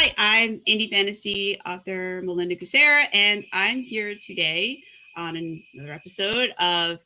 Hi, I'm indie fantasy author Melinda Kucsera, and I'm here today on another episode of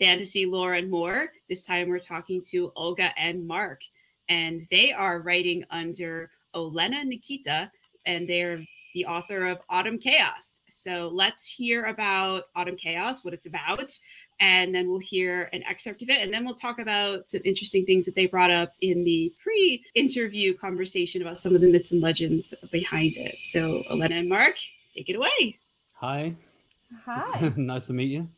Fantasy Lore and More. This time we're talking to Olga and Mark, and they are writing under Olena Nikitin, and they're the author of Autumn Chaos. So let's hear about Autumn Chaos, what it's about, and then we'll hear an excerpt of it, and then we'll talk about some interesting things that they brought up in the pre-interview conversation about some of the myths and legends behind it. So Olena and Mark, take it away. Hi. Hi. Nice to meet you.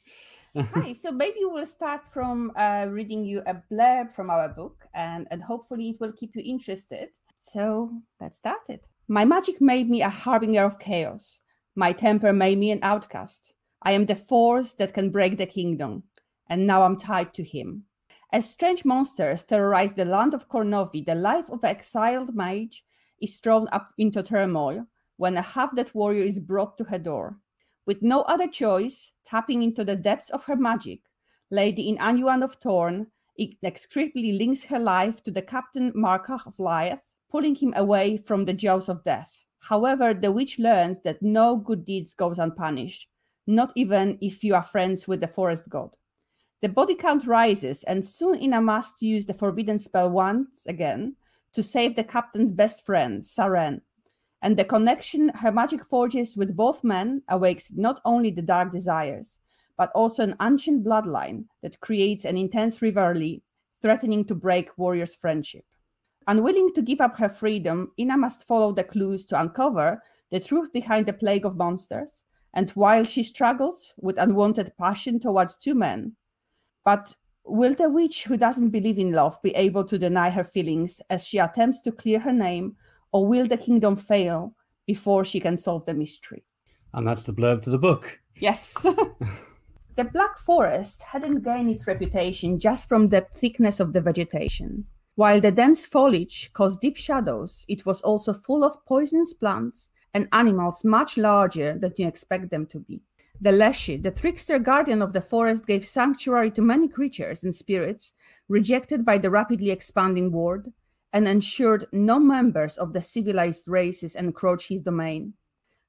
Hi. So maybe we'll start from reading you a blurb from our book, and hopefully it will keep you interested. So let's start it. My magic made me a harbinger of chaos. My temper made me an outcast. I am the force that can break the kingdom, and now I'm tied to him. As strange monsters terrorize the land of Cornovii, the life of an exiled mage is thrown up into turmoil when a half-dead warrior is brought to her door. With no other choice, tapping into the depths of her magic, Lady Inanuan of Thorn inextricably links her life to the Captain Marcach of Lieth, pulling him away from the jaws of death. However, the witch learns that no good deeds goes unpunished, not even if you are friends with the forest god. The body count rises, and soon Ina must use the forbidden spell once again to save the captain's best friend, Saren. And the connection her magic forges with both men awakes not only the dark desires, but also an ancient bloodline that creates an intense rivalry, threatening to break warriors' friendship. Unwilling to give up her freedom, Ina must follow the clues to uncover the truth behind the plague of monsters, and while she struggles with unwanted passion towards two men, but will the witch who doesn't believe in love be able to deny her feelings as she attempts to clear her name, or will the kingdom fail before she can solve the mystery? And that's the blurb to the book. Yes. The Black Forest hadn't gained its reputation just from the thickness of the vegetation. While the dense foliage caused deep shadows, it was also full of poisonous plants and animals much larger than you expect them to be. The Leshy, the trickster guardian of the forest, gave sanctuary to many creatures and spirits rejected by the rapidly expanding world, and ensured no members of the civilized races encroach his domain.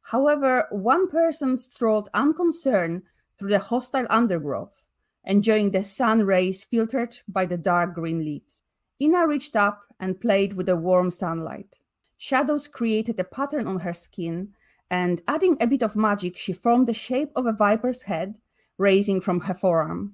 However, one person strolled unconcerned through the hostile undergrowth, enjoying the sun rays filtered by the dark green leaves. Ina reached up and played with the warm sunlight. Shadows created a pattern on her skin, and adding a bit of magic, she formed the shape of a viper's head, raising from her forearm.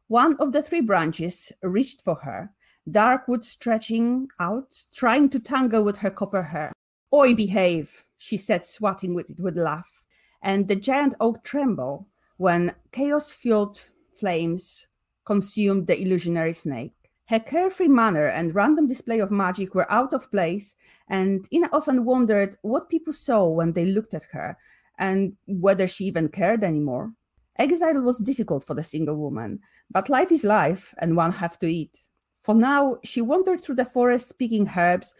One of the three branches reached for her, dark wood stretching out, trying to tangle with her copper hair. "Oi, behave," she said, swatting with it with a laugh, and the giant oak trembled when chaos-fueled flames consumed the illusionary snake. Her carefree manner and random display of magic were out of place, and Ina often wondered what people saw when they looked at her, and whether she even cared anymore. Exile was difficult for the single woman, but life is life, and one have to eat. For now, she wandered through the forest picking herbs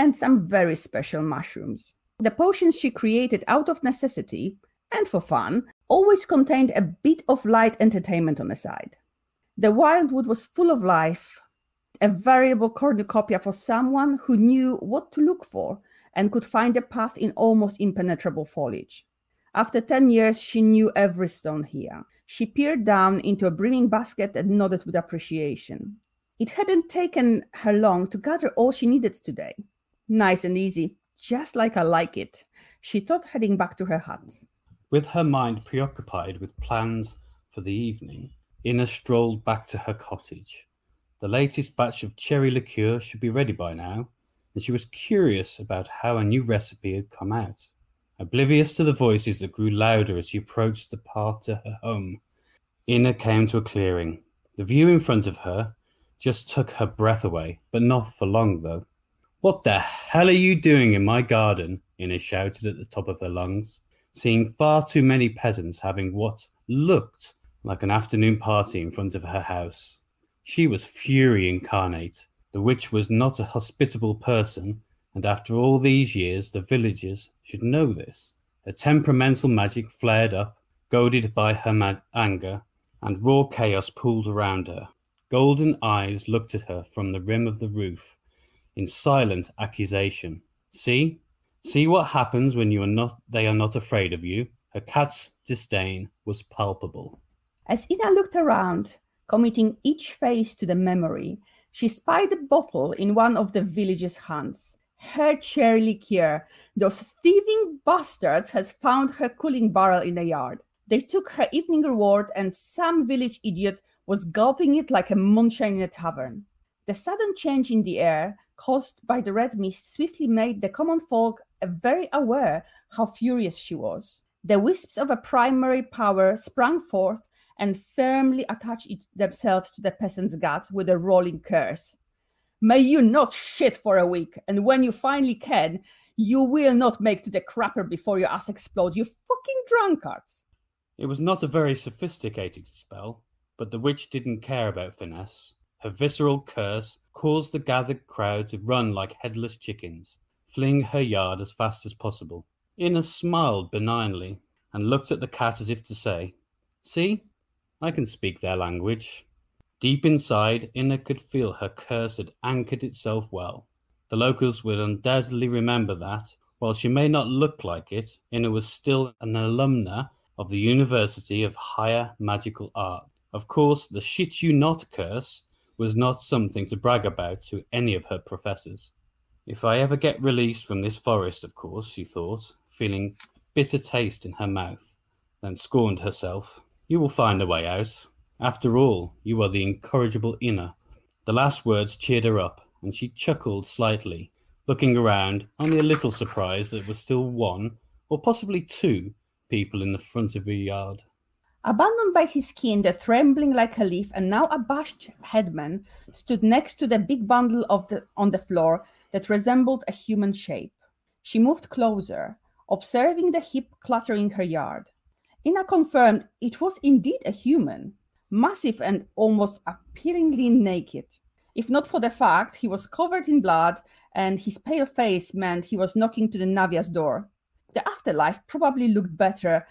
and some very special mushrooms. The potions she created out of necessity, and for fun, always contained a bit of light entertainment on the side. The wildwood was full of life, a variable cornucopia for someone who knew what to look for and could find a path in almost impenetrable foliage. After 10 years, she knew every stone here. She peered down into a brimming basket and nodded with appreciation. It hadn't taken her long to gather all she needed today. Nice and easy, just like I like it, she thought, heading back to her hut. With her mind preoccupied with plans for the evening, Ina strolled back to her cottage. The latest batch of cherry liqueur should be ready by now, and she was curious about how a new recipe had come out. Oblivious to the voices that grew louder as she approached the path to her home, Ina came to a clearing. The view in front of her just took her breath away, but not for long, though. "What the hell are you doing in my garden?" Ina shouted at the top of her lungs, seeing far too many peasants having what looked like an afternoon party in front of her house. She was fury incarnate. The witch was not a hospitable person, and after all these years, the villagers should know this. Her temperamental magic flared up, goaded by her anger, and raw chaos pooled around her. Golden eyes looked at her from the rim of the roof in silent accusation. "See, See what happens when they are not afraid of you. Her cat's disdain was palpable. As Ina looked around, committing each face to the memory, she spied a bottle in one of the village's hands. Her cherry liqueur. Those thieving bastards had found her cooling barrel in the yard. They took her evening reward, and some village idiot was gulping it like a moonshine in a tavern. The sudden change in the air, caused by the red mist, swiftly made the common folk very aware how furious she was. The wisps of a primary power sprang forth and firmly attached themselves to the peasant's guts with a rolling curse. May you not shit for a week, and when you finally can, you will not make to the crapper before your ass explodes, you fucking drunkards. It was not a very sophisticated spell, but the witch didn't care about finesse. Her visceral curse caused the gathered crowd to run like headless chickens, fleeing her yard as fast as possible. Ina smiled benignly and looked at the cat as if to say, "See, I can speak their language." Deep inside, Ina could feel her curse had anchored itself well. The locals would undoubtedly remember that, while she may not look like it, Ina was still an alumna of the University of Higher Magical Art. Of course, the shit you not curse was not something to brag about to any of her professors. If I ever get released from this forest, of course, she thought, feeling a bitter taste in her mouth, then scorned herself. You will find a way out. After all, you are the incorrigible Ina. The last words cheered her up, and she chuckled slightly, looking around, only a little surprised that there was still one, or possibly two, people in the front of her yard. Abandoned by his kin, the trembling like a leaf and now abashed headman stood next to the big bundle on the floor that resembled a human shape. She moved closer, observing the heap cluttering her yard. Ina confirmed it was indeed a human, massive and almost appealingly naked. If not for the fact he was covered in blood and his pale face meant he was knocking to the Navia's door. The afterlife probably looked better,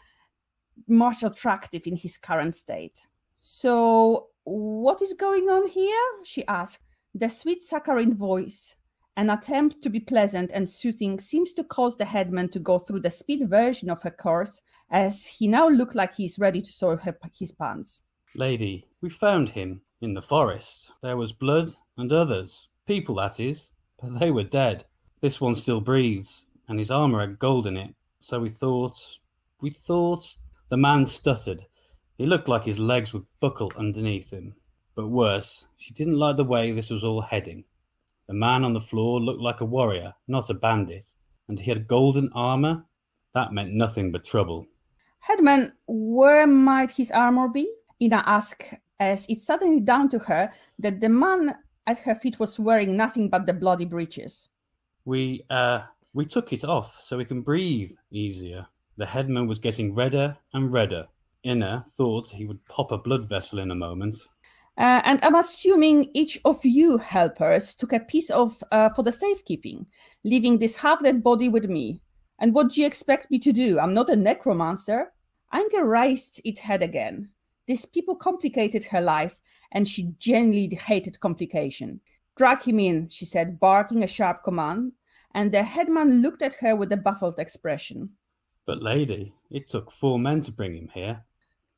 much attractive in his current state. "So, what is going on here?" she asked. The sweet saccharine voice, an attempt to be pleasant and soothing, seems to cause the headman to go through the speed version of her course, as he now looked like he is ready to soil his pants. "Lady, we found him in the forest. There was blood and others. People, that is. But they were dead. This one still breathes, and his armour had gold in it. So we thought... The man stuttered. He looked like his legs would buckle underneath him. But worse, she didn't like the way this was all heading. The man on the floor looked like a warrior, not a bandit. And he had golden armour. That meant nothing but trouble." "Headman, where might his armour be?" Ina asked, as it suddenly dawned to her that the man at her feet was wearing nothing but the bloody breeches. We took it off so we can breathe easier." The headman was getting redder and redder. Ina thought he would pop a blood vessel in a moment. "And I'm assuming each of you helpers took a piece of for the safekeeping, leaving this half-dead body with me. And what do you expect me to do? I'm not a necromancer." Anger raised its head again. These people complicated her life, and she genuinely hated complication. "Drag him in," she said, barking a sharp command, and the headman looked at her with a baffled expression. "But lady, it took 4 men to bring him here."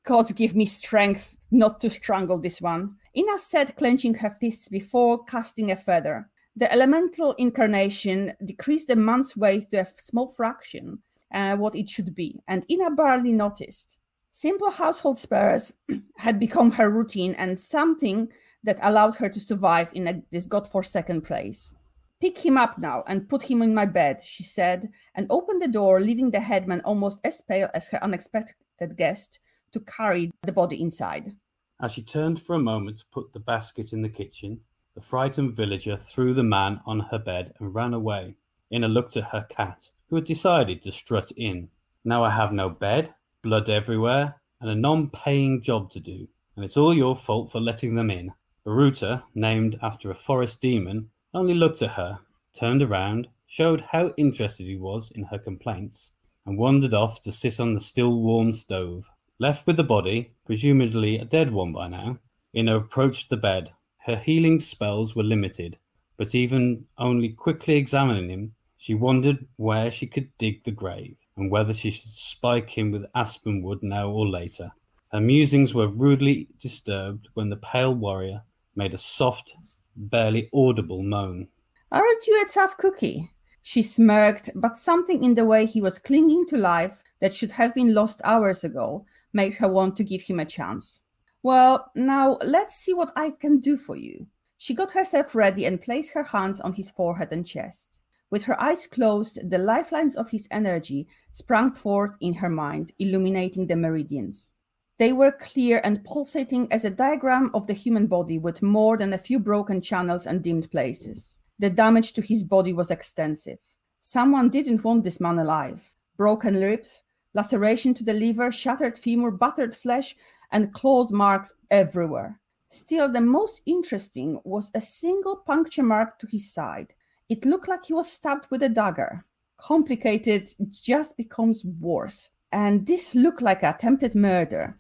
"God give me strength not to strangle this one," Ina said, clenching her fists before casting a feather. The elemental incarnation decreased the man's weight to a small fraction, what it should be, and Ina barely noticed. Simple household spares had become her routine and something that allowed her to survive in this godforsaken place. "Pick him up now and put him in my bed," she said, and opened the door, leaving the headman almost as pale as her unexpected guest to carry the body inside. As she turned for a moment to put the basket in the kitchen, the frightened villager threw the man on her bed and ran away. Ina looked at her cat, who had decided to strut in. "Now I have no bed, blood everywhere, and a non-paying job to do, and it's all your fault for letting them in." Baruta, named after a forest demon, only looked at her, turned around, showed how interested he was in her complaints, and wandered off to sit on the still warm stove. Left with the body, presumably a dead one by now, Ina approached the bed. Her healing spells were limited, but even only quickly examining him, She wondered where she could dig the grave, and whether she should spike him with aspen wood now or later. Her musings were rudely disturbed when the pale warrior made a soft, barely audible moan. Aren't you a tough cookie? She smirked, but something in the way he was clinging to life that should have been lost hours ago made her want to give him a chance. Well, now let's see what I can do for you. She got herself ready and placed her hands on his forehead and chest. With her eyes closed, the lifelines of his energy sprang forth in her mind, illuminating the meridians. They were clear and pulsating as a diagram of the human body with more than a few broken channels and dimmed places. The damage to his body was extensive. Someone didn't want this man alive. Broken ribs, laceration to the liver, shattered femur, battered flesh, and claws marks everywhere. Still, the most interesting was a single puncture mark to his side. It looked like he was stabbed with a dagger. Complicated just becomes worse. And this looked like attempted murder.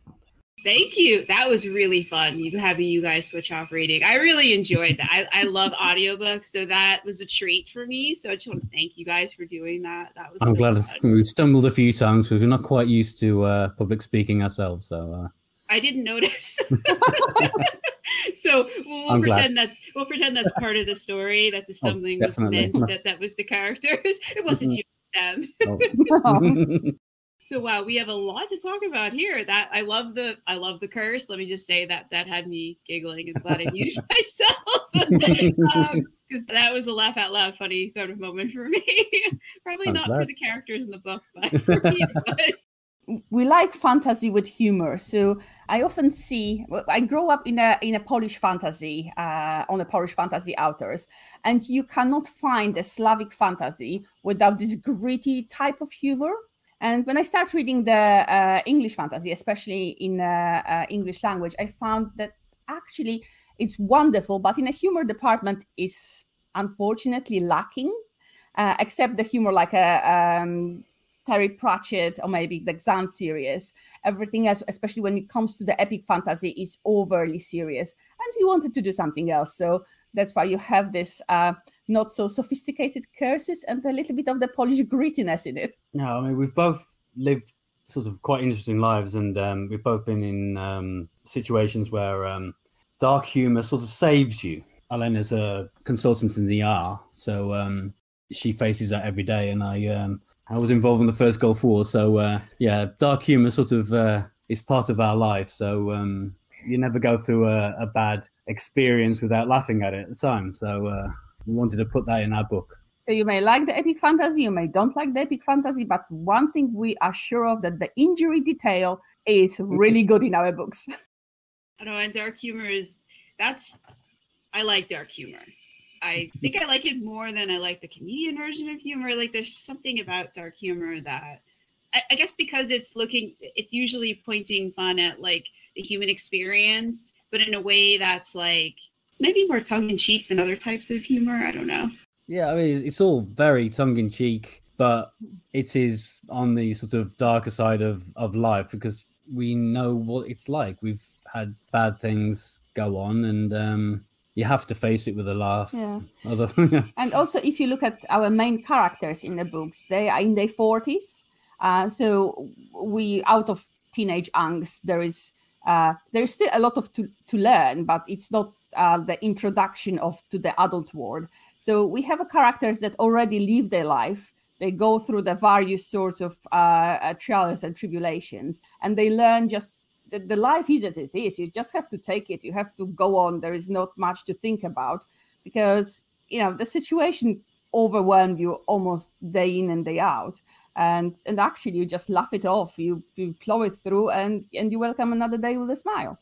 Thank you. That was really fun, having you guys switch off reading. I really enjoyed that. I love audiobooks, so that was a treat for me. So I just want to thank you guys for doing that. I'm glad we've stumbled a few times because we're not quite used to public speaking ourselves. So I didn't notice. So we'll pretend that's part of the story, that the stumbling was meant, that was the characters. It wasn't you, them. Oh. So wow, we have a lot to talk about here. That I love the curse. Let me just say that had me giggling and glad I muted myself. Because that was a laugh out loud funny sort of moment for me. Probably not for the characters in the book, but for me. We like fantasy with humor. So I often see, I grew up in a Polish fantasy, on the Polish fantasy authors, and you cannot find a Slavic fantasy without this gritty type of humor. And when I started reading the English fantasy, especially in English language, I found that actually it's wonderful, but in a humor department is unfortunately lacking, except the humor like a Terry Pratchett or maybe the Xan series. Everything else, especially when it comes to the epic fantasy, is overly serious. And we wanted to do something else. So that's why you have this not so sophisticated curses and a little bit of the Polish grittiness in it. No, I mean, we've both lived sort of quite interesting lives, and we've both been in situations where dark humor sort of saves you. Olena's a consultant in the ER, so she faces that every day, and I was involved in the first Gulf War, so dark humor sort of is part of our life. So you never go through a bad experience without laughing at it at the time. So we wanted to put that in our book. So you may like the epic fantasy, you may don't like the epic fantasy, but one thing we are sure of, that the injury detail is really good in our books. I know, and dark humor I like dark humor. I think I like it more than I like the comedian version of humor. Like, there's something about dark humor that I guess because it's usually pointing fun at like the human experience, but in a way that's like maybe more tongue-in-cheek than other types of humor. I don't know. Yeah, I mean, it's all very tongue-in-cheek, but it is on the sort of darker side of life because we know what it's like. We've had bad things go on, and you have to face it with a laugh. Yeah. And also, if you look at our main characters in the books, they are in their 40s. So we, out of teenage angst, there's still a lot to learn, but it's not the introduction to the adult world. So we have characters that already live their life. They go through the various sorts of trials and tribulations, and they learn just the life is as it is. You just have to take it. You have to go on. There is not much to think about because, the situation overwhelmed you almost day in and day out. And actually, you just laugh it off. You plow it through and you welcome another day with a smile.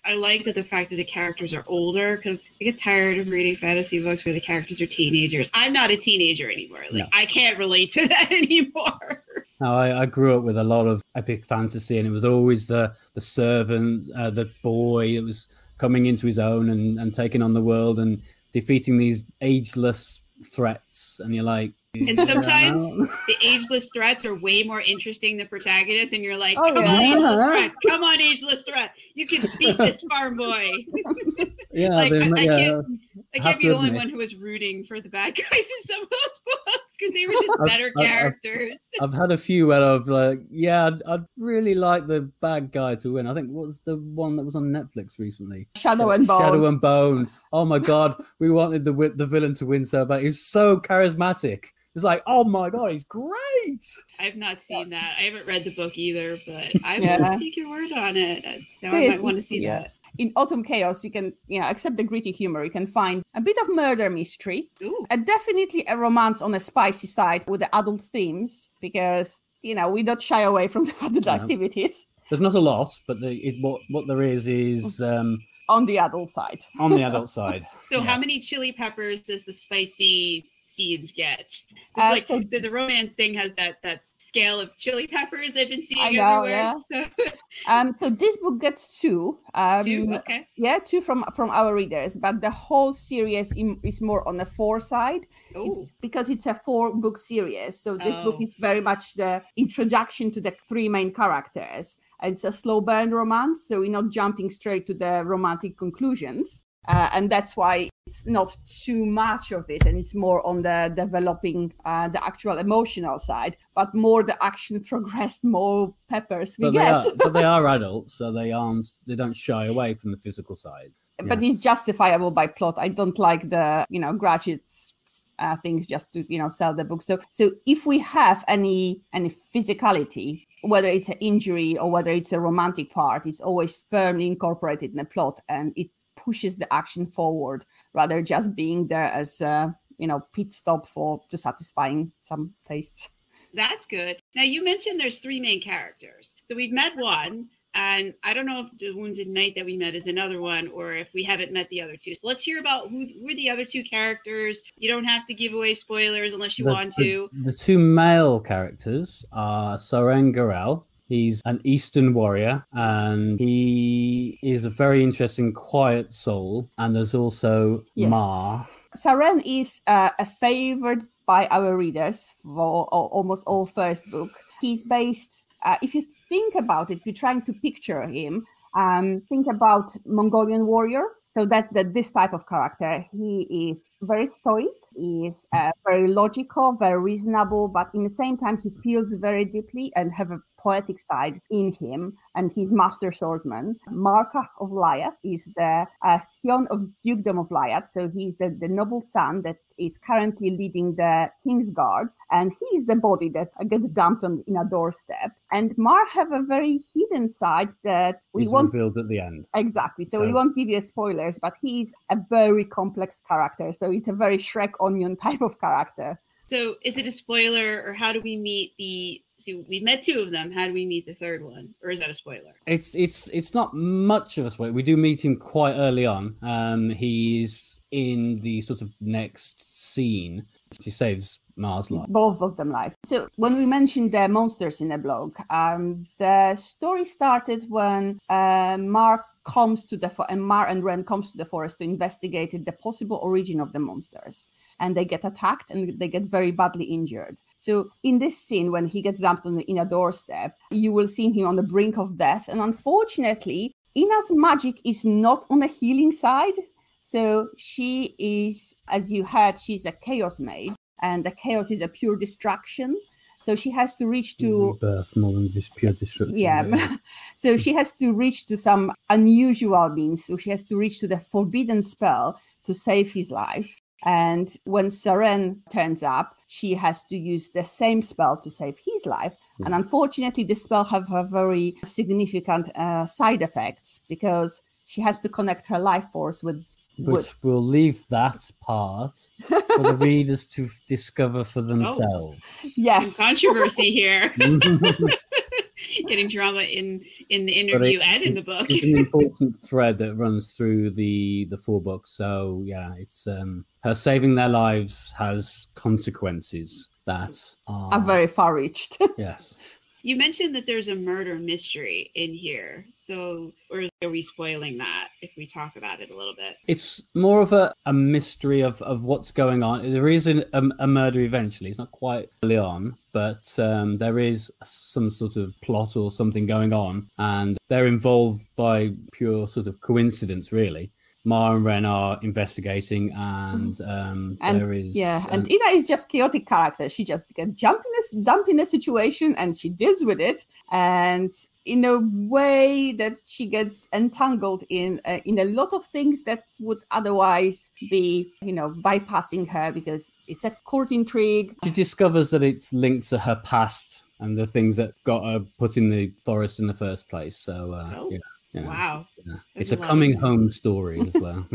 I like the fact that the characters are older because I get tired of reading fantasy books where the characters are teenagers. I'm not a teenager anymore. No. I can't relate to that anymore. No, I grew up with a lot of epic fantasy, and it was always the servant, the boy that was coming into his own and taking on the world and defeating these ageless threats. And you're like... And sometimes the ageless threats are way more interesting than protagonists, and you're like, come on, ageless threat. Come on, ageless threat. You can beat this farm boy. Yeah, I can't be the only one who was rooting for the bad guys in some of those books because they were just better characters. I've had a few where I've I'd really like the bad guy to win. I think what was the one that was on Netflix recently? Shadow and Bone. Shadow and Bone. Oh my God, we wanted the villain to win so bad. He was so charismatic. It's like, oh my God, he's great. I've not seen that. I haven't read the book either, but I will take your word on it. Now I might want to see that. In Autumn Chaos, you can, except the gritty humor, you can find a bit of murder mystery. Ooh. Definitely a romance on a spicy side with the adult themes, because, we don't shy away from the adult activities. There's not a lot, but what there is on the adult side. On the adult side. So how many chili peppers does the spicy scenes get? The romance thing has that scale of chili peppers I've been seeing everywhere. So this book gets 2. 2, okay. Yeah, 2 from our readers, but the whole series is more on the 4 side. It's because it's a 4-book series. So this book is very much the introduction to the 3 main characters. It's a slow burn romance, so we're not jumping straight to the romantic conclusions. And that's why it's not too much of it, and it's more on the developing the actual emotional side, but more the action progressed, more peppers we get. But they are adults, so they don't shy away from the physical side. But it's justifiable by plot. I don't like the grudges things just to sell the book. So if we have any physicality, whether it's an injury or whether it's a romantic part, it's always firmly incorporated in the plot, and it pushes the action forward rather just being there as a pit stop to satisfying some tastes. That's good. Now you mentioned there's 3 main characters. So we've met one, and I don't know if the Wounded Knight that we met is another one or if we haven't met the other 2. So let's hear about who are the other 2 characters. You don't have to give away spoilers unless you want to. The 2 male characters are Soren Garel. He's an Eastern warrior, and he is a very interesting, quiet soul. And there's also Mar. Soren is a favorite by our readers for almost all first book. He's based, if you think about it, if you're trying to picture him, think about Mongolian warrior. So that's this type of character. He is very stoic. He is very logical, very reasonable, but in the same time, he feels very deeply and have a poetic side in him, and he's master swordsman. Marcach of Lyat is the scion of Dukedom of Lyat, so he's the noble son that is currently leading the King's Guard, and he's the body that gets dumped in a doorstep. And Mar have a very hidden side that we won't revealed at the end. Exactly. So we won't give you spoilers, but he's a very complex character. So it's a very Shrek Onion type of character. So is it a spoiler, or how do we meet so we met 2 of them. How do we meet the third one? Or is that a spoiler? It's not much of a spoiler. We do meet him quite early on. He's in the sort of next scene. She saves Mar's life. Both of them life. So when we mentioned the monsters in the blog, the story started when Mar and Ren comes to the forest to investigate the possible origin of the monsters. And they get attacked and they get very badly injured. So in this scene, when he gets dumped in a doorstep, you will see him on the brink of death. And unfortunately, Ina's magic is not on the healing side. So she is, as you heard, she's a chaos mage. And the chaos is a pure destruction. So she has to reach to rebirth more than just pure destruction. Yeah. So she has to reach to some unusual means. So she has to reach to the forbidden spell to save his life. And when Soren turns up, she has to use the same spell to save his life. And unfortunately, this spell have a very significant side effects, because she has to connect her life force with Which we'll leave that part for the readers to discover for themselves. Yes. Some controversy here. Getting drama in the interview and in the book. It's an important thread that runs through the 4 books. So yeah, it's her saving their lives has consequences that are very far-reached. Yes. You mentioned that there's a murder mystery in here. So, or are we spoiling that if we talk about it a little bit? It's more of a mystery of what's going on. There is a murder eventually. It's not quite early on, but there is some sort of plot or something going on, and they're involved by pure sort of coincidence, really. Mar and Ren are investigating, and there is and Ina is just chaotic character. She just gets dumped in a situation, and she deals with it, and in a way that she gets entangled in a lot of things that would otherwise be, bypassing her, because it's a court intrigue. She discovers that it's linked to her past and the things that got her put in the forest in the first place. So, Wow. Yeah. It's a coming home story as well.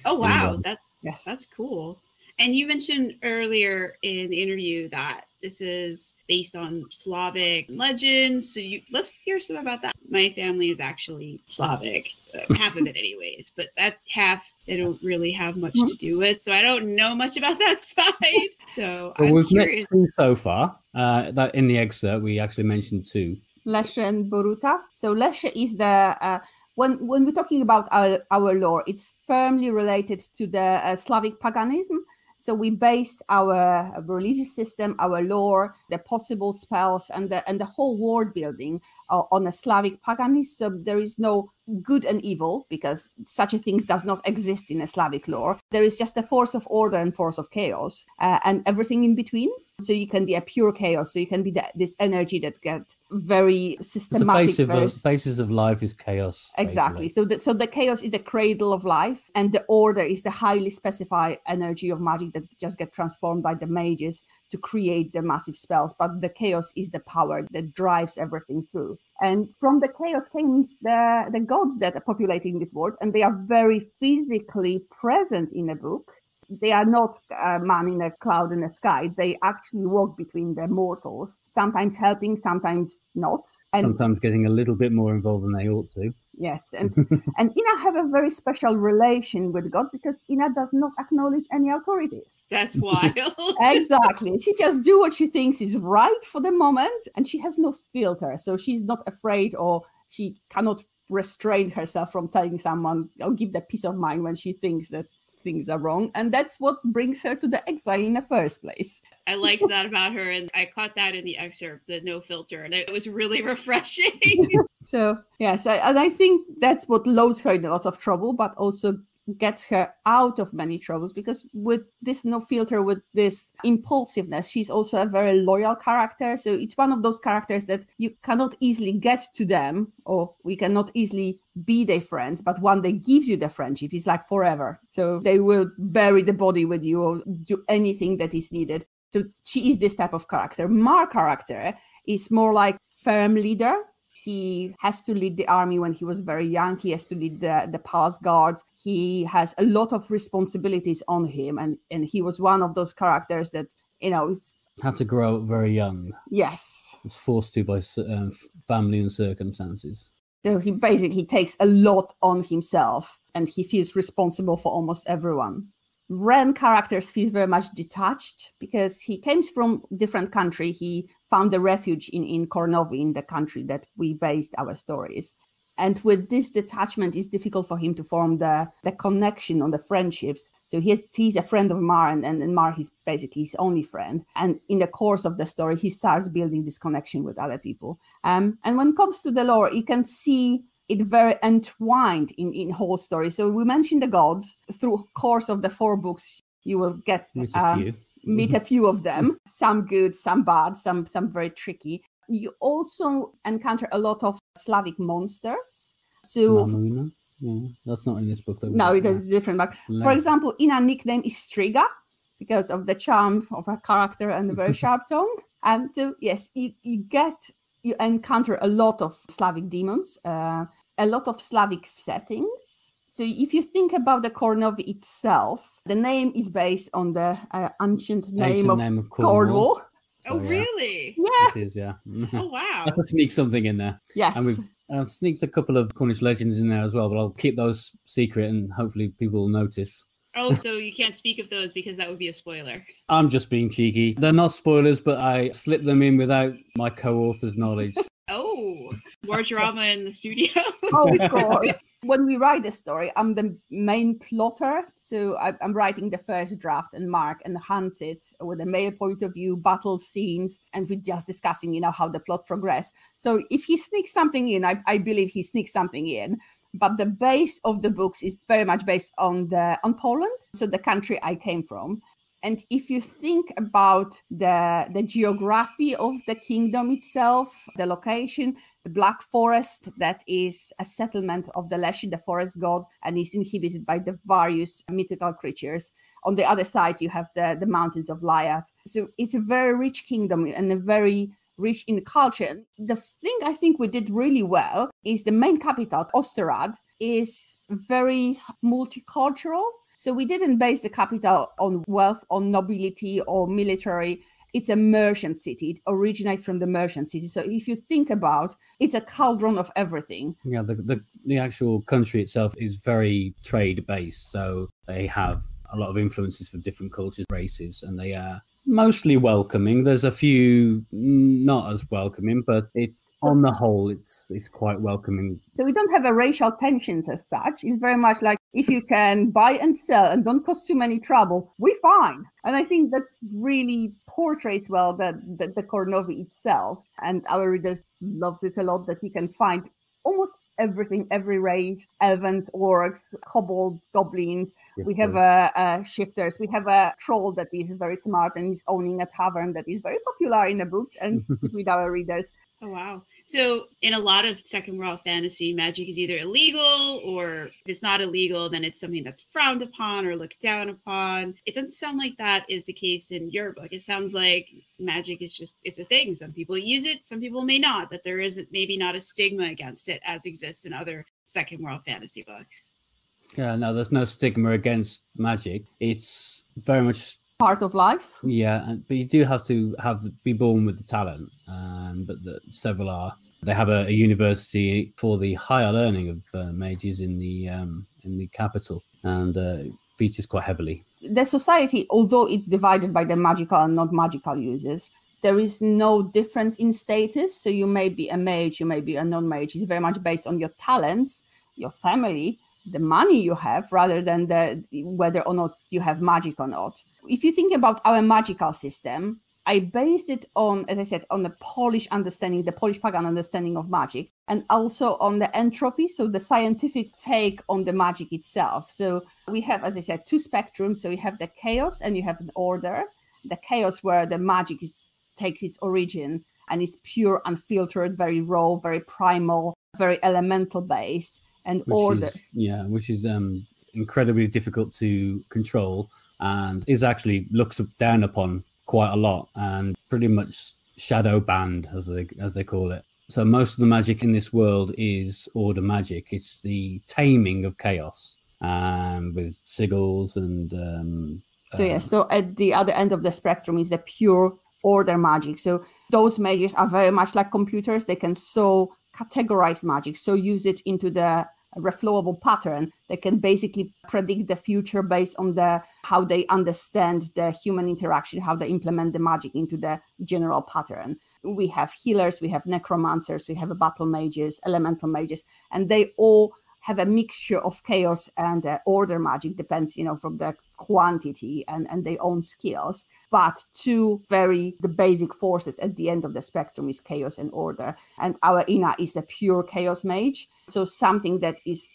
Oh, wow. That's cool. And you mentioned earlier in the interview that this is based on Slavic legends. So let's hear some about that. My family is actually Slavic, half of it anyways, but that half they don't really have much to do with. So I don't know much about that side. So we've curious. Met two so far. That in the excerpt, we actually mentioned two. Leshe and Boruta. So Leshe is the... when we're talking about our lore, it's firmly related to the Slavic paganism. So we base our religious system, our lore, the possible spells, and the whole world building on a Slavic paganism. So there is no good and evil, because such a thing does not exist in a Slavic lore. There is just a force of order and force of chaos, and everything in between. So you can be a pure chaos. So you can be this energy that gets very systematic. The basis of life is chaos. Exactly. So the chaos is the cradle of life, and the order is the highly specified energy of magic that just get transformed by the mages to create the massive spells. But the chaos is the power that drives everything through. And from the chaos came the gods that are populating this world, and they are very physically present in the book. They are not a man in a cloud in the sky. They actually walk between the mortals, sometimes helping, sometimes not. And sometimes getting a little bit more involved than they ought to. Yes, and Ina have a very special relation with God, because Ina does not acknowledge any authorities. That's wild. Exactly. She just do what she thinks is right for the moment, and she has no filter. So she's not afraid, or she cannot restrain herself from telling someone or give the peace of mind when she thinks that things are wrong. And that's what brings her to the exile in the first place. I liked that about her, and I caught that in the excerpt, the no filter, and it was really refreshing. So yes, and I think that's what loads her in a lot of trouble, but also gets her out of many troubles, because with this no filter, with this impulsiveness, she's also a very loyal character. So it's one of those characters that you cannot easily get to them, or we cannot easily be their friends, but one that gives you the friendship is like forever. So they will bury the body with you or do anything that is needed. So she is this type of character. Mark character is more like firm leader. He has to lead the army when he was very young. He has to lead the palace guards. He has a lot of responsibilities on him. And he was one of those characters that, had to grow up very young. Yes. Was forced to by family and circumstances. So he basically takes a lot on himself, and he feels responsible for almost everyone. Ren characters feel very much detached, because he came from different country. He found a refuge in Cornovii, in the country that we based our stories. And with this detachment, it's difficult for him to form the connection on the friendships. So he's a friend of Mar, and Mar is basically his only friend. And in the course of the story, he starts building this connection with other people. And when it comes to the lore, you can see it very entwined in whole story. So we mentioned the gods. Through course of the 4 books, you will get meet a few of them. Some good, some bad, some very tricky. You also encounter a lot of Slavic monsters. So Mamuna? Yeah, that's not in this book. No, it is different. But for example, Ina's nickname is Striga, because of the charm of her character and the very sharp tongue. And so yes, you encounter a lot of Slavic demons, a lot of Slavic settings. So if you think about the Cornovii itself, the name is based on the ancient name of Cornwall. So, really? Yeah. It is, yeah. Oh, wow. I could sneak something in there. Yes. And we've sneaked a couple of Cornish legends in there as well, but I'll keep those secret and hopefully people will notice. Oh, so you can't speak of those because that would be a spoiler. I'm just being cheeky. They're not spoilers, but I slipped them in without my co-author's knowledge. Oh, more drama in the studio. Oh, of course. When we write the story, I'm the main plotter. So I'm writing the first draft, and Mark enhance it with a male point of view, battle scenes, and we're just discussing, how the plot progress. So if he sneaks something in, I believe he sneaks something in. but the base of the books is very much based on Poland, so the country I came from. And if you think about the geography of the kingdom itself, the location, the Black Forest, that is a settlement of the Leshi, the forest god, and is inhabited by the various mythical creatures. On the other side, you have the mountains of Lyath. So it's a very rich kingdom and a very rich in culture. The thing I think we did really well is the main capital, Osterrad, is very multicultural. So we didn't base the capital on wealth, on nobility or military. It's a merchant city. It originates from the merchant city. So if you think about, it's a cauldron of everything. Yeah, the actual country itself is very trade-based. So they have a lot of influences from different cultures, races, and they are mostly welcoming. There's a few not as welcoming, but it's on the whole, it's quite welcoming. So we don't have a racial tensions as such. It's very much like, if you can buy and sell and don't cause too many trouble, we're fine. And I think that really portrays well the Cornovii itself. And our readers loves it a lot, that you can find almost everything, every race, elves, orcs, kobolds, goblins. Shifters. We have shifters. We have a troll that is very smart and is owning a tavern that is very popular in the books and with our readers. Oh, wow. So in a lot of Second World fantasy, magic is either illegal, or if it's not illegal, then it's something that's frowned upon or looked down upon. It doesn't sound like that is the case in your book. It sounds like magic is just, it's a thing. Some people use it, some people may not, that there is maybe not a stigma against it as exists in other Second World fantasy books. Yeah, no, there's no stigma against magic. It's very much part of life. Yeah, but you do have to be born with the talent. But several are. They have a university for the higher learning of mages in the capital, and features quite heavily. The society, although it's divided by the magical and not magical users, there is no difference in status. So you may be a mage, you may be a non-mage. It's very much based on your talents, your family, the money you have, rather than whether or not you have magic or not. If you think about our magical system, I based it on, as I said, on the Polish understanding, the Polish pagan understanding of magic, and also on the entropy, so the scientific take on the magic itself. So we have, as I said, two spectrums. So you have the chaos and you have the order. The chaos, where the magic takes its origin and is pure, unfiltered, very raw, very primal, very elemental based, and order. Which is incredibly difficult to control, and is actually looks down upon quite a lot, and pretty much shadow banned, as they call it. So most of the magic in this world is order magic. It's the taming of chaos, with sigils and. So at the other end of the spectrum is the pure order magic. So those mages are very much like computers. They can so categorize magic, so use it into the reflowable pattern. They can basically predict the future based on how they understand the human interaction, how they implement the magic into the general pattern. We have healers, we have necromancers, we have battle mages, elemental mages, and they all have a mixture of chaos and order magic, depends, from the quantity and their own skills. But the basic forces at the end of the spectrum is chaos and order. And our Ina is a pure chaos mage. So something that is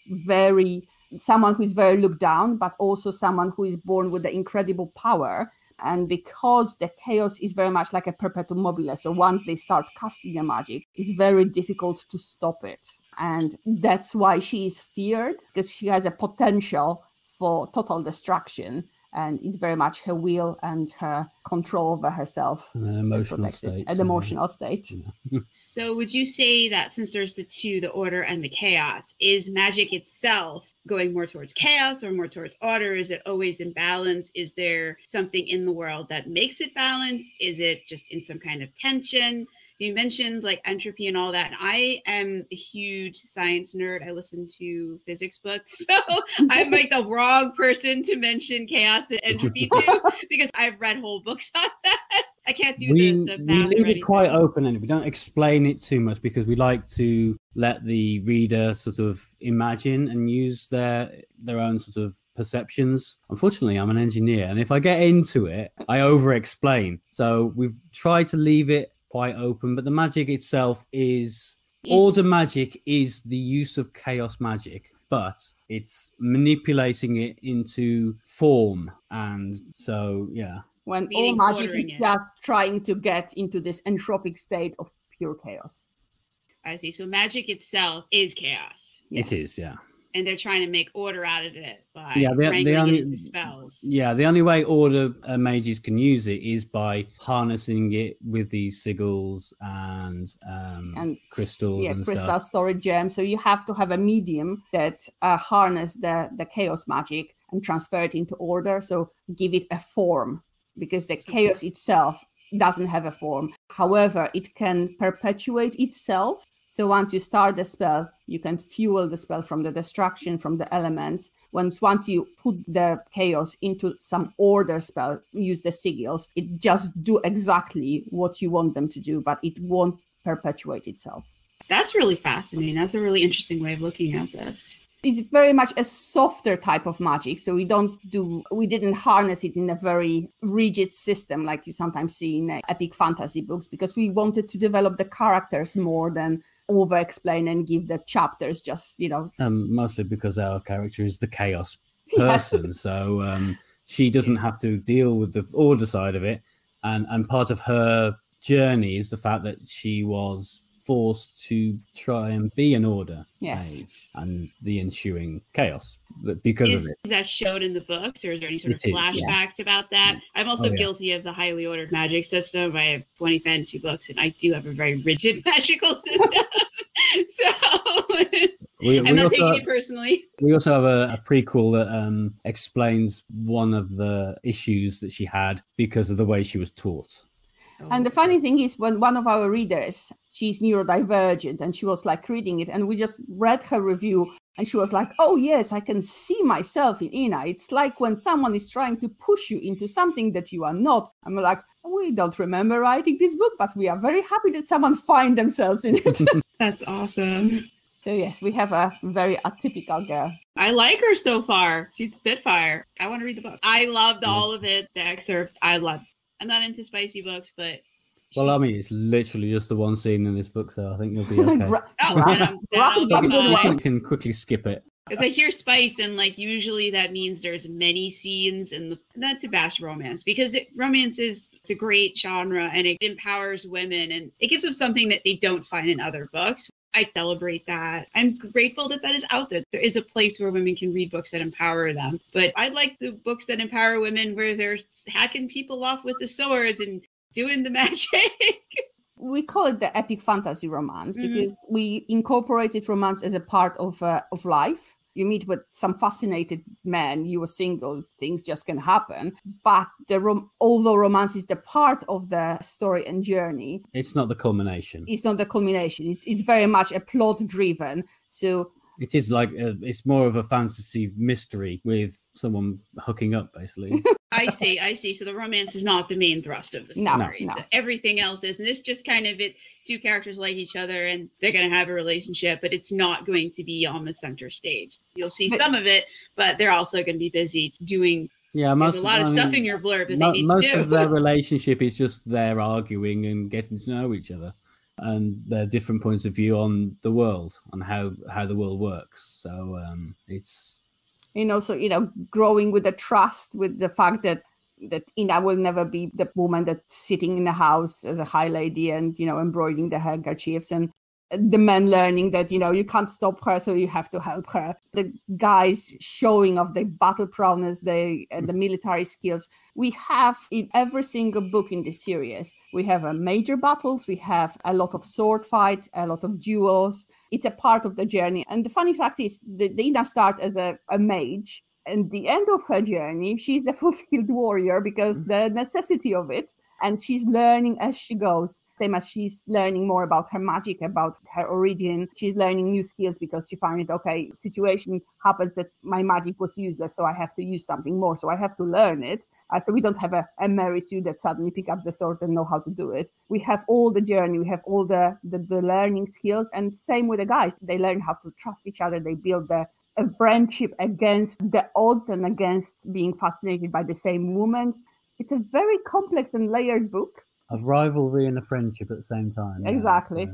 someone who is very looked down, but also someone who is born with the incredible power. And because the chaos is very much like a perpetuum mobile, so once they start casting the magic, it's very difficult to stop it. And that's why she is feared, because she has a potential for total destruction. And it's very much her will and her control over herself. An emotional state. Yeah. So would you say that since there's the two, the order and the chaos, is magic itself going more towards chaos or more towards order? Is it always in balance? Is there something in the world that makes it balance? Is it just in some kind of tension? You mentioned like entropy and all that. And I am a huge science nerd. I listen to physics books. So I'm like the wrong person to mention chaos and entropy to, because I've read whole books on that. I can't do the math. We leave it quite open, and we don't explain it too much, because we like to let the reader sort of imagine and use their own sort of perceptions. Unfortunately, I'm an engineer, and if I get into it, I over-explain. So we've tried to leave it quite open, but the magic itself is Order magic is the use of chaos magic, but it's manipulating it into form. And so, yeah. When Meaning all magic is ordering it. just trying to get into this entropic state of pure chaos. I see. So magic itself is chaos. Yes. It is, yeah. And they're trying to make order out of it by Yeah, wrangling it into spells. Yeah, the only way order mages can use it is by harnessing it with these sigils and crystals and crystal stuff. storage gems. So you have to have a medium that harness the chaos magic and transfer it into order. So give it a form, because the chaos itself doesn't have a form. However, it can perpetuate itself. So once you start the spell, you can fuel the spell from the destruction, from the elements. Once you put the chaos into some order spell, use the sigils, it just do exactly what you want them to do, but it won't perpetuate itself. That's really fascinating. That's a really interesting way of looking at this. It's very much a softer type of magic. So we didn't harness it in a very rigid system like you sometimes see in epic fantasy books, because we wanted to develop the characters more than over-explain and give the chapters just, Mostly because our character is the chaos person. So she doesn't have to deal with the order side of it. And part of her journey is the fact that she was forced to try and be an order mage and the ensuing chaos because of it. Is that showed in the books, or is there any sort of flashbacks about that? I'm also guilty of the highly ordered magic system. I have 20 fantasy books, and I do have a very rigid magical system. So I'm not taking it personally. We also have a prequel that explains one of the issues that she had because of the way she was taught. And the funny thing is, when one of our readers, she's neurodivergent, and she was like reading it, and we just read her review, and she was like, oh yes, I can see myself in Ina. It's like when someone is trying to push you into something that you are not. I'm like, we don't remember writing this book, but we are very happy that someone find themselves in it. That's awesome. So yes, we have a very atypical girl. I like her so far. She's Spitfire. I want to read the book. I loved all of it, the excerpt. I'm not into spicy books, but... Well, I mean, it's literally just the one scene in this book, so I think you'll be okay. You can quickly skip it. Because I hear spice, and usually that means there's many scenes, and that's a bash romance, because romance it's a great genre, and it empowers women, and it gives them something that they don't find in other books. I celebrate that. I'm grateful that is out there. There is a place where women can read books that empower them. But I like the books that empower women where they're hacking people off with the swords and doing the magic. We call it the epic fantasy romance because we incorporated romance as a part of life. You meet with some fascinated man, you are single, things just can happen. But although romance is the part of the story and journey, it's not the culmination. It's not the culmination. It's very much a plot driven. So it is it's more of a fantasy mystery with someone hooking up, basically. I see. So the romance is not the main thrust of the story. No. Everything else is. And this just kind of two characters like each other and they're going to have a relationship, but it's not going to be on the center stage. You'll see some of it, but they're also going to be busy doing... Yeah, there's a lot of stuff in your blurb that they need to do. Most of their relationship is just they're arguing and getting to know each other. And their different points of view on the world, on how the world works. So it's... And also, growing with the trust, with the fact that Ina will never be the woman that's sitting in the house as a high lady and, embroidering the handkerchiefs, and the men learning that, you can't stop her, so you have to help her. The guys showing off their battle prowess, the military skills. We have in every single book in this series, we have major battles, we have a lot of sword fight, a lot of duels. It's a part of the journey. And the funny fact is that Ina starts as a mage. And the end of her journey, she's a full-skilled warrior because the necessity of it. And she's learning as she goes. Same as she's learning more about her magic, about her origin. She's learning new skills because she finds, situation happens that my magic was useless, so I have to use something more. So I have to learn it. So we don't have a Mary Sue that suddenly pick up the sword and know how to do it. We have all the journey. We have all the learning skills. And same with the guys. They learn how to trust each other. They build a friendship against the odds and against being fascinated by the same woman. It's a very complex and layered book. Of rivalry and a friendship at the same time. Exactly.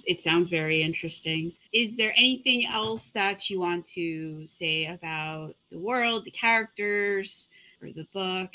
It sounds very interesting. Is there anything else that you want to say about the world, the characters, or the book?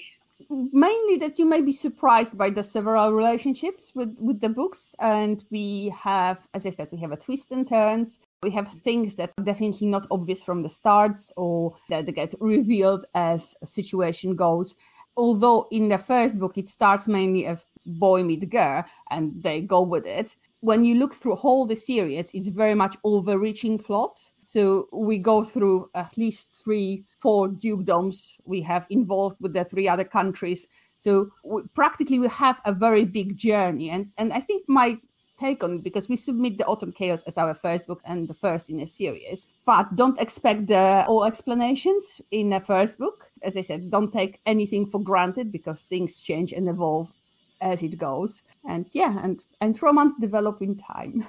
Mainly that you may be surprised by the several relationships with the books. And we have, as I said, we have a twists and turns. We have things that are definitely not obvious from the starts or that get revealed as a situation goes. Although in the first book, it starts mainly as boy meet girl and they go with it. When you look through all the series, it's very much overreaching plot. So we go through at least 3-4 dukedoms we have involved with the 3 other countries. So practically we have a very big journey. And I think my take on it, because we submit the Autumn Chaos as our first book and the first in a series, but don't expect all explanations in the first book. As I said, don't take anything for granted because things change and evolve as it goes. And and romance develop in time.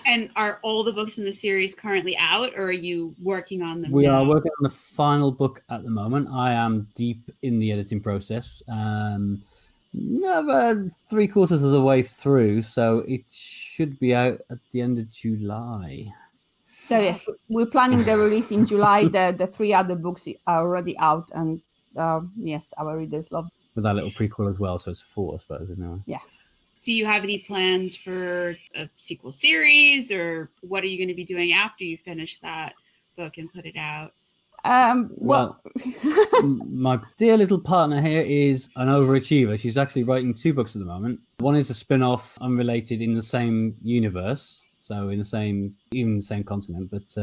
And are all the books in the series currently out, or are you working on them? We are working on the final book at the moment. I am deep in the editing process. About 3/4 of the way through, so it should be out at the end of July. So yes, we're planning the release in July. The 3 other books are already out, and yes, our readers love. With that little prequel as well, so it's 4, I suppose. Anyway. Yes. Do you have any plans for a sequel series, or what are you going to be doing after you finish that book and put it out? Well, my dear little partner here is an overachiever. She's actually writing 2 books at the moment. One is a spin-off, unrelated, in the same universe, so in the same continent, but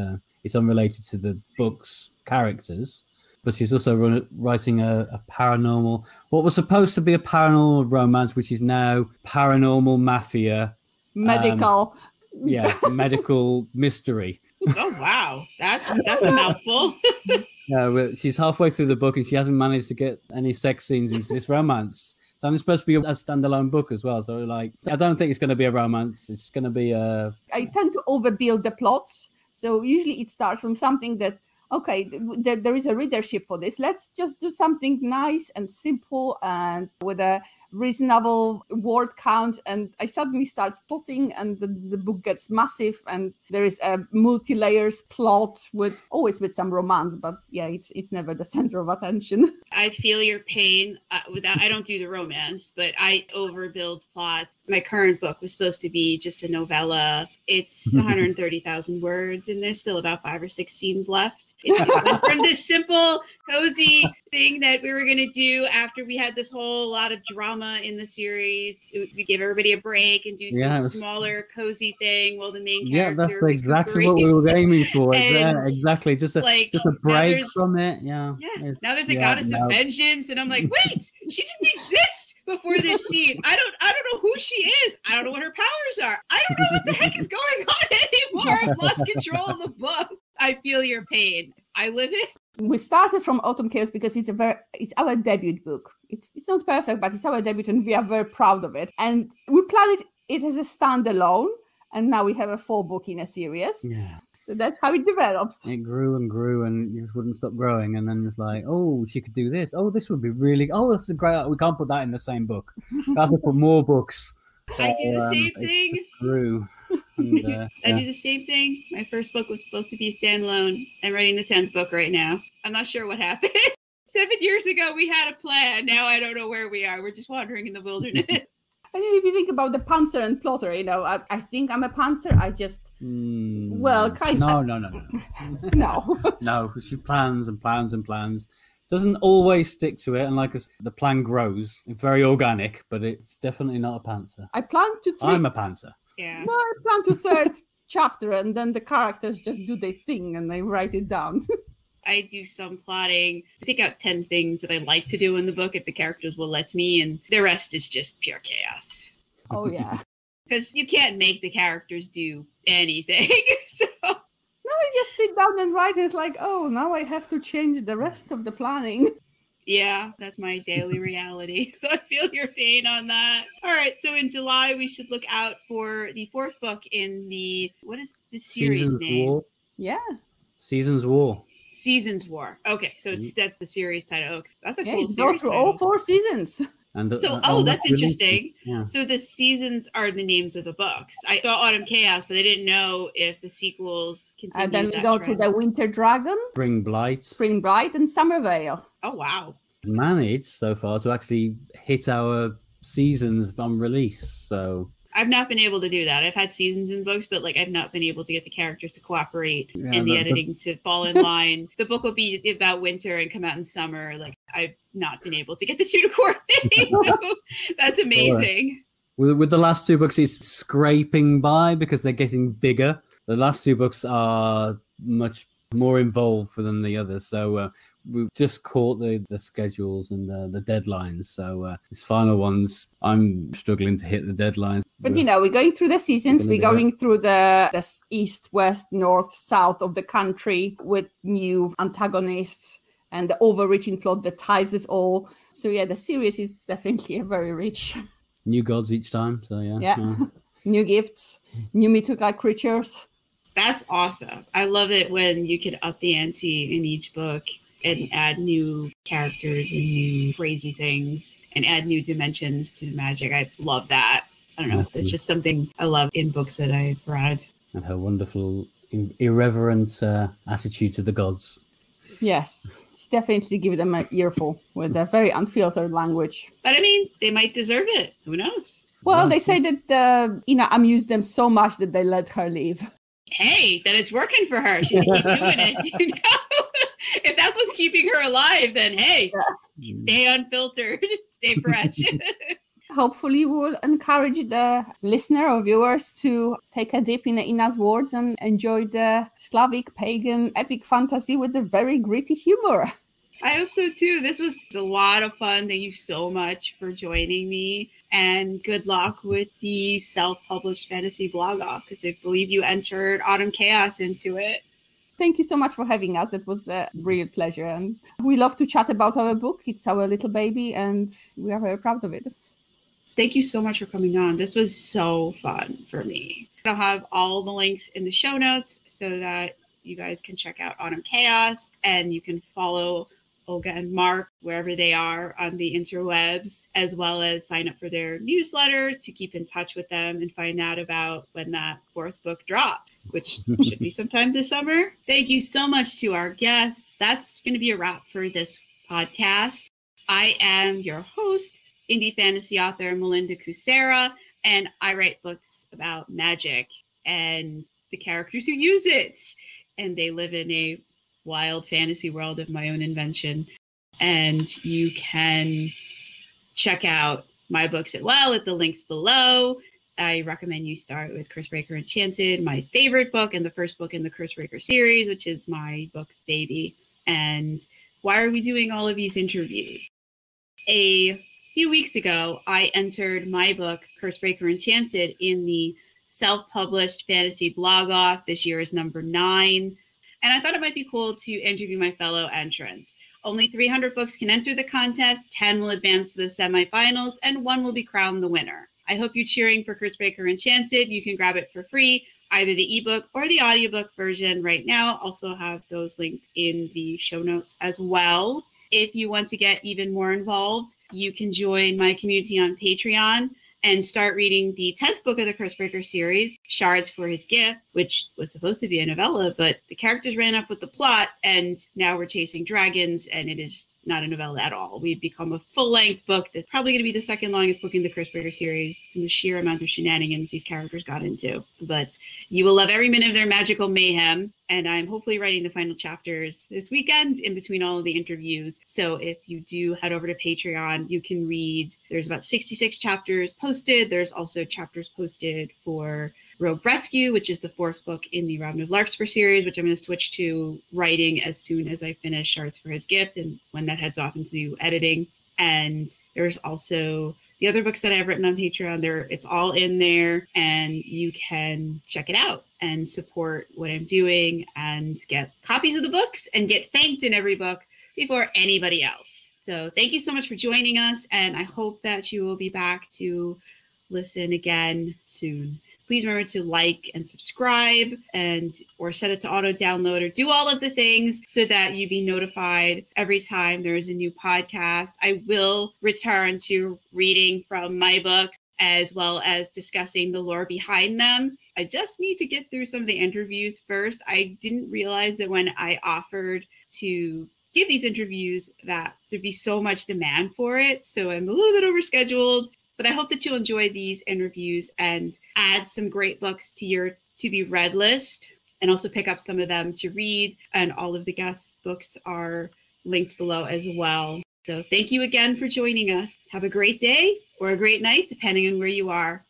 it's unrelated to the book's characters. But she's also writing a paranormal, what was supposed to be a paranormal romance, which is now paranormal mafia. Medical. Medical mystery. Oh, wow. That's a mouthful. Yeah, she's halfway through the book and she hasn't managed to get any sex scenes into this romance. So it's supposed to be a standalone book as well. So I don't think it's going to be a romance. It's going to be a... I tend to overbuild the plots. So usually it starts from something that, okay, there is a readership for this. Let's just do something nice and simple and with a reasonable word count. And I suddenly start plotting and the book gets massive and there is a multi-layers plot always with some romance. But yeah, it's never the center of attention. I feel your pain. I don't do the romance, but I overbuild plots. My current book was supposed to be just a novella. It's 130,000 words and there's still about 5 or 6 scenes left. It went from this simple, cozy thing that we were going to do after we had this whole lot of drama in the series. We give everybody a break and do some smaller, cozy thing while the main character that's exactly what we were aiming for. Exactly. Just a break from it. Yeah. Now there's a goddess of vengeance, and I'm like, wait, she didn't exist before this scene. I don't know who she is. I don't know what her powers are. I don't know what the heck is going on anymore. I've lost control of the book. I feel your pain. I live it. We started from Autumn Chaos because it's our debut book. It's not perfect, but it's our debut and we are very proud of it. And we planned it as a standalone, and now we have a 4-book in a series. Yeah. So that's how it develops. It grew and grew and it just wouldn't stop growing. And then it's like, oh, she could do this. Oh, this would be really... Oh, that's a great... We can't put that in the same book. We have to put more books. I do the same thing. It grew. And, I do the same thing. My first book was supposed to be a standalone. I'm writing the 10th book right now. I'm not sure what happened. 7 years ago, we had a plan. Now I don't know where we are. We're just wandering in the wilderness. And if you think about the pantser and plotter, I think I'm a pantser. I just, kind of. No. No. No, she plans and plans and plans. Doesn't always stick to it, and the plan grows. It's very organic, but it's definitely not a pantser. I plan to. I'm a pantser. Yeah. Well, I plan to 3rd chapter, and then the characters just do their thing, and they write it down. I do some plotting. I pick out 10 things that I like to do in the book if the characters will let me, and the rest is just pure chaos. Oh yeah. Because you can't make the characters do anything. So. No, I just sit down and write. It's like, oh, now I have to change the rest of the planning. Yeah, that's my daily reality. So I feel your pain on that. All right, so in July, we should look out for the 4th book in the, what is the series Seasons name? War. Yeah. Seasons War. Seasons War. Okay, so that's the series title. Okay, that's a cool You series go through title. all 4 seasons. And that's interesting. Yeah. So the seasons are the names of the books. I saw Autumn Chaos, but I didn't know if the sequels continue. And then we that go trend. through the Winter Dragon, Spring Blight, and Summer Veil. Oh, wow. Managed so far to actually hit our seasons on release. So I've not been able to do that. I've had seasons in books, but I've not been able to get the characters to cooperate and the editing to fall in line. The book will be about winter and come out in summer. I've not been able to get the two to coordinate. So that's amazing. With the last two books, it's scraping by because they're getting bigger. The last two books are much more involved than the others. So we've just caught the schedules and the deadlines. So these final ones, I'm struggling to hit the deadlines. But we're going through the seasons. We're going through the east, west, north, south of the country with new antagonists and the overreaching plot that ties it all. So the series is definitely very rich. New gods each time. So yeah. New gifts, new mythical creatures. That's awesome. I love it when you can up the ante in each book and add new characters and new crazy things and add new dimensions to the magic. I love that. I don't know. It's just something I love in books that I've read. And her wonderful, irreverent attitude to the gods. Yes. She definitely give them an earful with a very unfiltered language. But they might deserve it. Who knows? Well, they say that Ina amused them so much that they let her leave. Hey, then it's working for her. She should keep doing it. If that's what's keeping her alive, then hey, stay unfiltered, stay fresh. Hopefully we'll encourage the listener or viewers to take a dip in Ina's words and enjoy the Slavic pagan epic fantasy with a very gritty humor. I hope so too. This was a lot of fun. Thank you so much for joining me. And good luck with the self-published fantasy blog off, because I believe you entered Autumn Chaos into it. Thank you so much for having us. It was a real pleasure. And we love to chat about our book. It's our little baby and we are very proud of it. Thank you so much for coming on. This was so fun for me. I'll have all the links in the show notes so that you guys can check out Autumn Chaos and you can follow Olga and Mark wherever they are on the interwebs, as well as sign up for their newsletter to keep in touch with them and find out about when that fourth book dropped, which should be sometime this summer. Thank you so much to our guests. That's going to be a wrap for this podcast. I am your host, indie fantasy author Melinda Kucsera, and I write books about magic and the characters who use it. And they live in a wild fantasy world of my own invention. And you can check out my books as well at the links below. I recommend you start with Cursebreaker Enchanted, my favorite book and the first book in the Cursebreaker series, which is my book baby. And why are we doing all of these interviews? A few weeks ago, I entered my book, Cursebreaker Enchanted, in the self-published fantasy blog off. This year is number 9. And I thought it might be cool to interview my fellow entrants. Only 300 books can enter the contest, 10 will advance to the semifinals, and 1 will be crowned the winner. I hope you're cheering for Cursebreaker Enchanted. You can grab it for free, either the ebook or the audiobook version right now. Also have those links in the show notes as well. If you want to get even more involved, you can join my community on Patreon and start reading the 10th book of the Cursebreaker series, Shards for His Gift, which was supposed to be a novella, but the characters ran up with the plot, and now we're chasing dragons, and it is not a novella at all. We've become a full-length book that's probably going to be the second longest book in the Cursebreaker series from the sheer amount of shenanigans these characters got into. But you will love every minute of their magical mayhem, and I'm hopefully writing the final chapters this weekend in between all of the interviews. So if you do head over to Patreon, you can read, there's about 66 chapters posted. There's also chapters posted for Rogue Rescue, which is the 4th book in the Robin of Larkspur series, which I'm going to switch to writing as soon as I finish Shards for His Gift and when that heads off into editing. And there's also the other books that I've written on Patreon. It's all in there, and you can check it out and support what I'm doing and get copies of the books and get thanked in every book before anybody else. So thank you so much for joining us, and I hope that you will be back to listen again soon. Please remember to like and subscribe or set it to auto download or do all of the things so that you be notified every time there's a new podcast. I will return to reading from my books as well as discussing the lore behind them. I just need to get through some of the interviews first. I didn't realize that when I offered to give these interviews that there'd be so much demand for it. So I'm a little bit overscheduled, but I hope that you'll enjoy these interviews and add some great books to your to be read list, and also pick up some of them to read. And all of the guest books are linked below as well. So thank you again for joining us. Have a great day or a great night, depending on where you are.